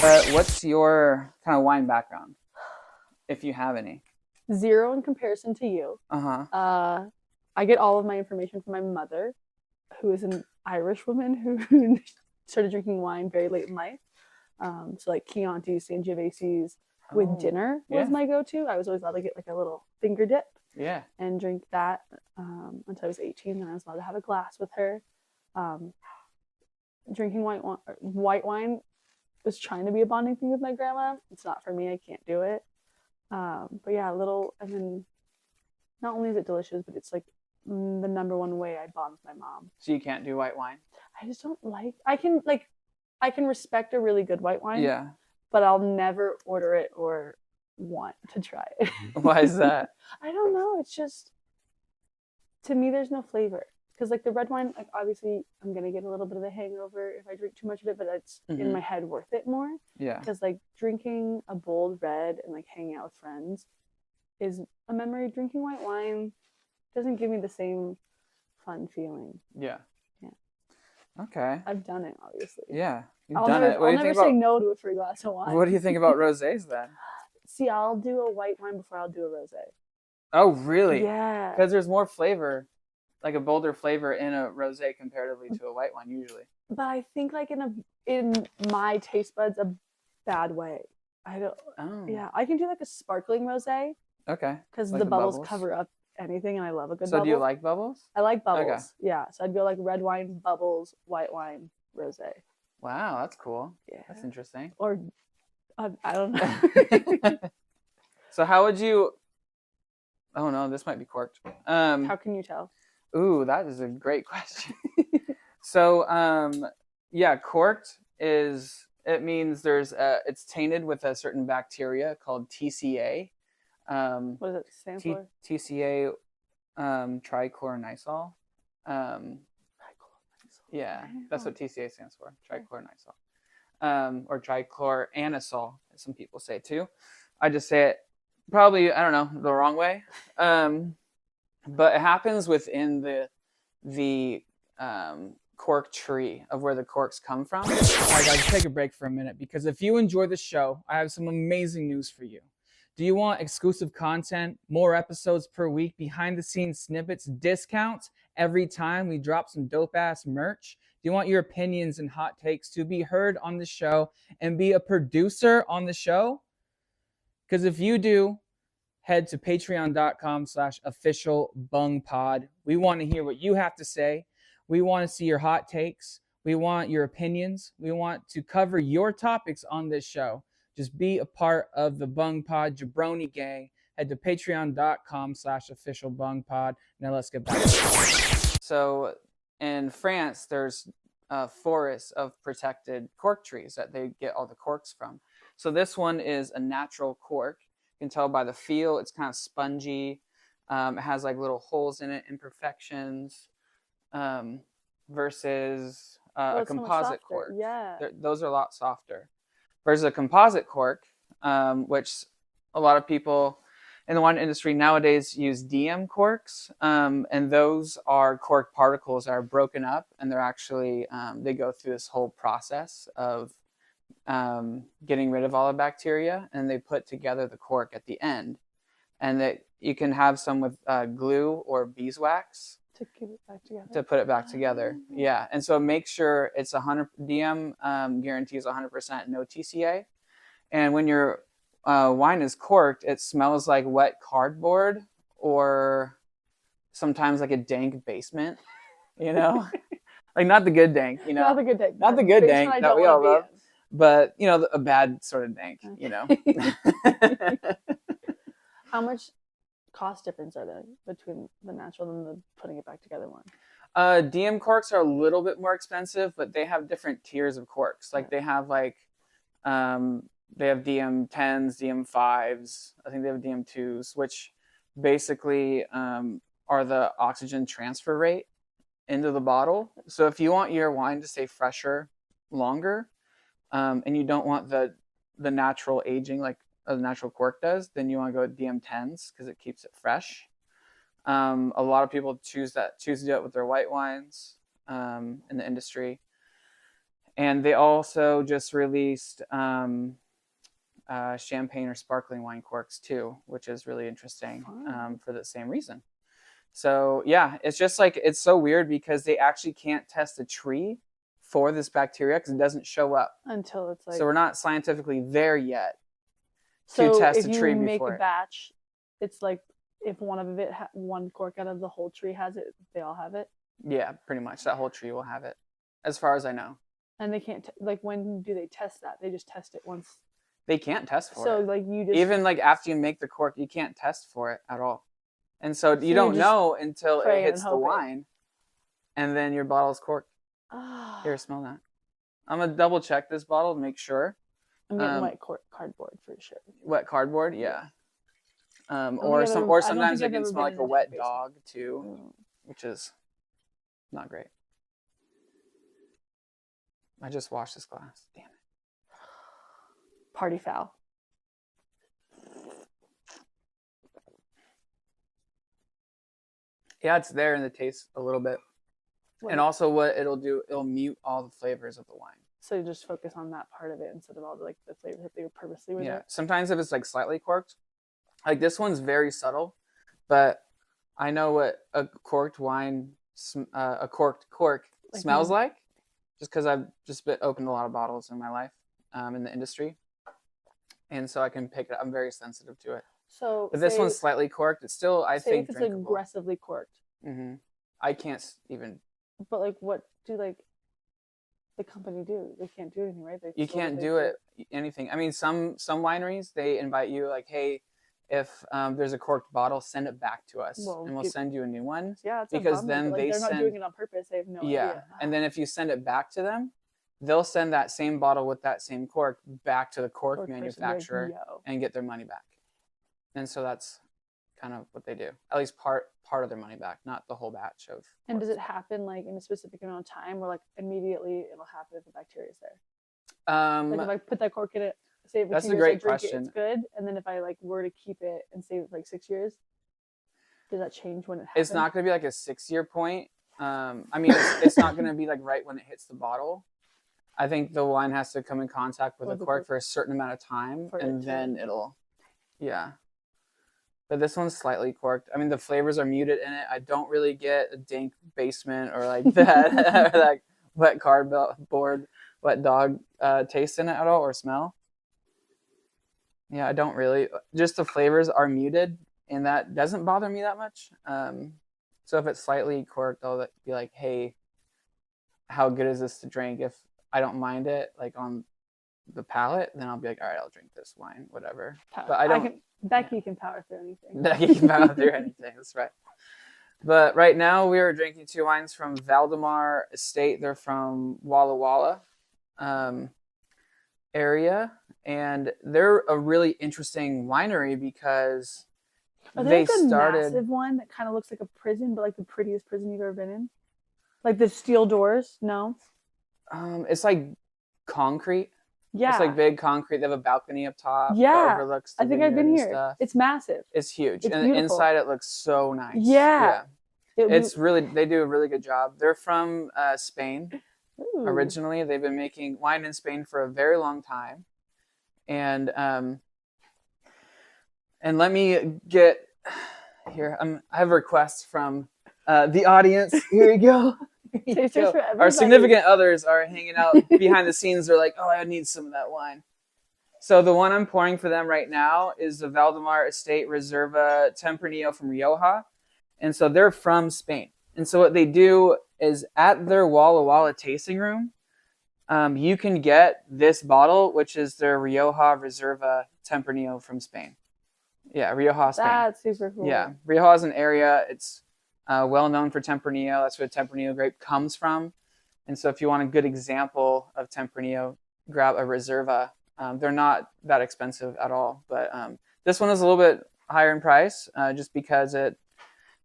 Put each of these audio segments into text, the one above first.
What's your kind of wine background, if you have any? Zero in comparison to you. Uh-huh. I get all of my information from my mother, who is an Irish woman who started drinking wine very late in life. So like Chianti, Sangioveses with dinner was my go-to. I was always allowed to get like a little finger dip and drink that until I was 18. Then I was allowed to have a glass with her. Drinking white wine was trying to be a bonding thing with my grandma. It's not for me. I can't do it. But yeah, and then not only is it delicious, but it's like the number one way I bond with my mom. So you can't do white wine? I just don't I can respect a really good white wine. Yeah. But I'll never order it or want to try it. Why is that? I don't know. It's just, to me, there's no flavor. Because like the red wine, like obviously I'm going to get a little bit of a hangover if I drink too much of it, but it's in my head worth it more. Yeah. Because like drinking a bold red and like hanging out with friends is a memory. Drinking white wine doesn't give me the same fun feeling. Yeah. Yeah. Okay. I've done it, obviously. Yeah. I'll never say no to it for a glass of wine. What do you think about rosés then? See, I'll do a white wine before I'll do a rosé. Oh, really? Yeah. Because there's more flavor, like a bolder flavor in a rosé comparatively to a white wine usually. But I think like in my taste buds a bad way. I don't. Oh. Yeah, I can do like a sparkling rosé. Okay. Because like the bubbles cover up anything, and I love a good bubble. So do you like bubbles? I like bubbles. Okay. Yeah. So I'd go like red wine, bubbles, white wine, rosé. Wow, that's cool. Yeah. That's interesting. Or I don't know. So how would you? Oh no, this might be corked. How can you tell? Ooh, that is a great question. So, yeah, corked it means it's tainted with a certain bacteria called TCA. What does it stand for? TCA, trichloronisol. Yeah, that's what TCA stands for, trichloronisol. Or trichloranisol, as some people say too. I just say it probably, I don't know, the wrong way. But it happens within the cork tree of where the corks come from. All right, guys, take a break for a minute, because if you enjoy the show, I have some amazing news for you. Do you want exclusive content, more episodes per week, behind-the-scenes snippets, discounts every time we drop some dope-ass merch? Do you want your opinions and hot takes to be heard on the show and be a producer on the show? Because if you do, head to patreon.com/officialbungpod. We want to hear what you have to say. We want to see your hot takes. We want your opinions. We want to cover your topics on this show. Just be a part of the Bung Pod Jabroni gang. Head to patreon.com/officialbungpod. Now let's get back to it. So in France, there's forests of protected cork trees that they get all the corks from. So this one is a natural cork. You can tell by the feel, it's kind of spongy. It has like little holes in it, imperfections, versus a composite cork. Yeah. Those are a lot softer. Versus a composite cork, which a lot of people in the wine industry nowadays use DM corks, and those are cork particles that are broken up, and they're actually, they go through this whole process of getting rid of all the bacteria, and they put together the cork at the end. And that you can have some with glue or beeswax to keep it back together. To put it back together. Yeah. And so make sure it's 100 DM guarantees 100% no TCA. And when your wine is corked, it smells like wet cardboard or sometimes like a dank basement, you know? Like not the good dank, you know? Not the good dank. Not the good dank that we all love. But, you know, a bad sort of dank, you know? How much cost difference are there between the natural and the putting it back together one? DM corks are a little bit more expensive, but they have different tiers of corks. Like they have like, they have DM 10s, DM 5s. I think they have DM 2s, which basically are the oxygen transfer rate into the bottle. So if you want your wine to stay fresher longer, and you don't want the natural aging like a natural cork does, then you want to go with DM 10s because it keeps it fresh. A lot of people choose to do it with their white wines in the industry. And they also just released champagne or sparkling wine corks too, which is really interesting for the same reason. So yeah, it's just like, it's so weird because they actually can't test a tree for this bacteria because it doesn't show up until it's like. So we're not scientifically there yet to test a tree before. So if you make a batch, it's like if one of it, one cork out of the whole tree has it, they all have it. Yeah, pretty much. That whole tree will have it, as far as I know. And they can't like, when do they test that? They just test it once. They can't test for it. So like you just even like after you make the cork, you can't test for it at all. And so you don't know until it hits the wine, and then your bottle's corked. Here, smell that. I'm gonna double check this bottle to make sure. I'm getting wet cardboard for sure. Wet cardboard, yeah. Or sometimes it can smell like a wet dog too, which is not great. I just washed this glass. Damn it. Party foul. Yeah, it's there in the taste a little bit. And also what it'll do, it'll mute all the flavors of the wine. So you just focus on that part of it instead of all the, like, the flavors that they were purposely with. Yeah. Sometimes if it's like slightly corked, like this one's very subtle, but I know what a corked wine, a corked cork smells like, just because I've just opened a lot of bottles in my life in the industry. And so I can pick it up. I'm very sensitive to it. So if this one's slightly corked, it's still, I think, if it's drinkable. Aggressively corked. Mm-hmm. I can't even. But like, what do like the company do? They can't do anything, right? You can't do anything. I mean, some wineries, they invite you like, hey, if there's a corked bottle, send it back to us, and we'll send you a new one. Yeah, it's because then they're not doing it on purpose. They have no idea. Yeah, and then if you send it back to them, they'll send that same bottle with that same cork back to the cork manufacturer and get their money back. And so that's kind of what they do. At least part of their money back, not the whole batch of. And does it happen like in a specific amount of time, or like immediately it'll happen if the bacteria is there? Like if I put that cork in it, save it for 2 years, that's a great question. It's good. And then if I like were to keep it and save it for like 6 years, does that change when it happens? It's not going to be like a 6-year point. I mean, it's not going to be like right when it hits the bottle. I think the wine has to come in contact with the cork for a certain amount of time, and then it'll, yeah. But this one's slightly corked. I mean, the flavors are muted in it. I don't really get a dank basement or like that, or like wet cardboard, wet dog taste in it at all, or smell. Yeah, I don't really. Just the flavors are muted, and that doesn't bother me that much. So if it's slightly corked, I'll be like, hey, how good is this to drink? If I don't mind it, like on the palate, then I'll be like, all right, I'll drink this wine, whatever. But I don't. Becky can power through anything. Becky can power through anything. That's right. But right now we are drinking 2 wines from Valdemar Estate. They're from Walla Walla area, and they're a really interesting winery because they started massive one that kind of looks like a prison, but like the prettiest prison you've ever been in. Like the steel doors. No. It's like concrete. Yeah. It's like big concrete. They have a balcony up top. Yeah. That overlooks the I think I've been here. Stuff. It's massive. It's huge. It's and beautiful. Inside it looks so nice. Yeah. It's really, they do a really good job. They're from Spain. Ooh. Originally. They've been making wine in Spain for a very long time. And let me get here. I have a request from the audience. Here you go. Our significant others are hanging out behind the scenes. They're like, oh, I need some of that wine. So the one I'm pouring for them right now is the Valdemar Estate Reserva Tempranillo from Rioja. And so they're from Spain. And so what they do is at their Walla Walla tasting room, you can get this bottle, which is their Rioja Reserva Tempranillo from Spain. Yeah, Rioja, Spain. That's super cool. Yeah, Rioja is an area. It's well known for Tempranillo. That's where the Tempranillo grape comes from. And so if you want a good example of Tempranillo, grab a Reserva. They're not that expensive at all. But this one is a little bit higher in price just because it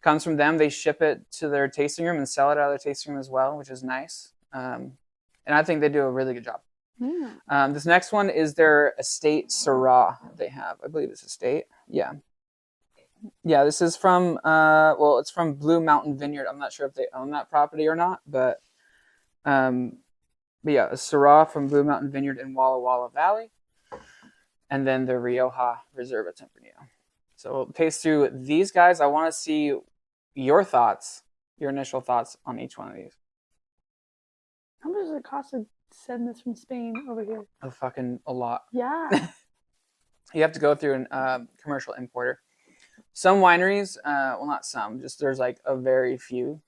comes from them. They ship it to their tasting room and sell it out of their tasting room as well, which is nice. And I think they do a really good job. Yeah. This next one is their Estate Syrah they have. I believe it's Estate. Yeah. Yeah, this is from, it's from Blue Mountain Vineyard. I'm not sure if they own that property or not, but But yeah, a Syrah from Blue Mountain Vineyard in Walla Walla Valley. And then the Rioja Reserva Tempranillo. So we'll taste through these guys. I want to see your thoughts, your initial thoughts on each one of these. How much does it cost to send this from Spain over here? A lot. Yeah. You have to go through a commercial importer. Some wineries, well, not some, just there's like a very few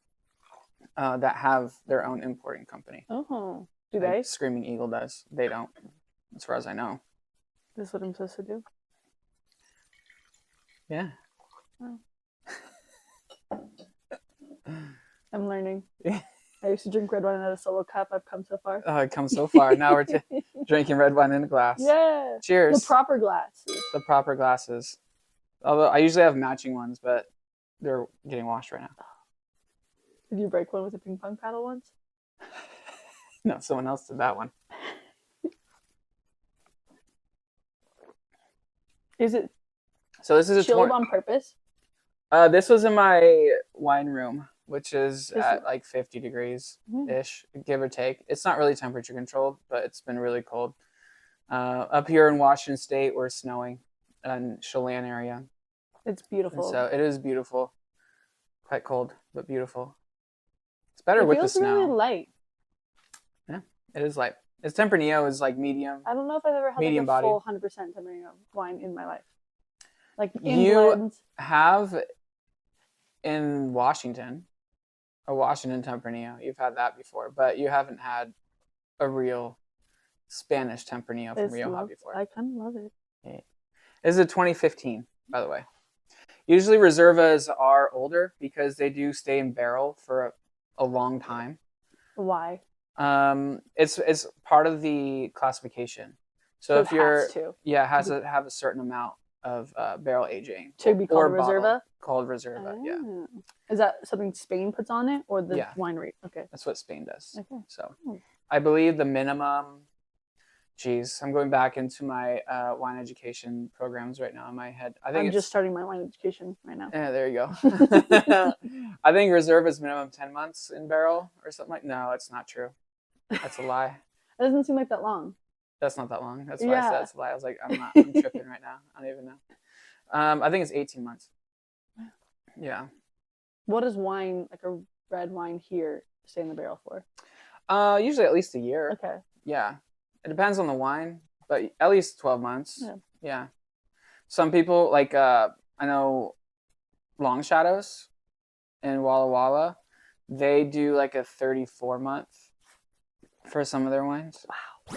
that have their own importing company. Oh, do like they? Screaming Eagle does. They don't, as far as I know. This is what I'm supposed to do? Yeah. Oh. I'm learning. I used to drink red wine out of a solo cup. I've come so far. Oh, it comes so far. Now we're drinking red wine in a glass. Yeah. Cheers. The proper glasses. The proper glasses. Although I usually have matching ones, but they're getting washed right now. Did you break one with a ping pong paddle once? No, someone else did that one. Is it so this is chilled on purpose? This was in my wine room, which is at like 50 degrees-ish, give or take. It's not really temperature controlled, but it's been really cold. Up here in Washington State, we're snowing in Chelan area. It's beautiful. And so it is beautiful. Quite cold, but beautiful. It's better with the snow. It feels really light. Yeah, it is light. Its Tempranillo is like medium. I don't know if I've ever had medium like a full 100% Tempranillo wine in my life. Like in blends. Have in Washington, a Washington Tempranillo. You've had that before, but you haven't had a real Spanish Tempranillo from Rioja before. I kind of love it. Yeah. This is a 2015, by the way. Usually Reservas are older because they do stay in barrel for a long time. Why? It's part of the classification. So if you're it has to have a certain amount of barrel aging to be called Reserva. Called Reserva, yeah. Is that something Spain puts on it or the winery? Okay, that's what Spain does. Okay, so I believe the minimum. Geez, I'm going back into my wine education programs right now in my head. I'm just starting my wine education right now. Yeah, there you go. I think Reserva is minimum 10 months in barrel or something like. No, it's not true. That's a lie. It doesn't seem like that long. That's not that long. That's why I said it's a lie. I was like, I'm tripping right now. I don't even know. I think it's 18 months. Yeah. What does wine, like a red wine here, stay in the barrel for? Usually at least a year. Okay. Yeah. It depends on the wine, but at least 12 months. Yeah. Some people, like, I know Long Shadows in Walla Walla, they do like a 34-month for some of their wines. Wow.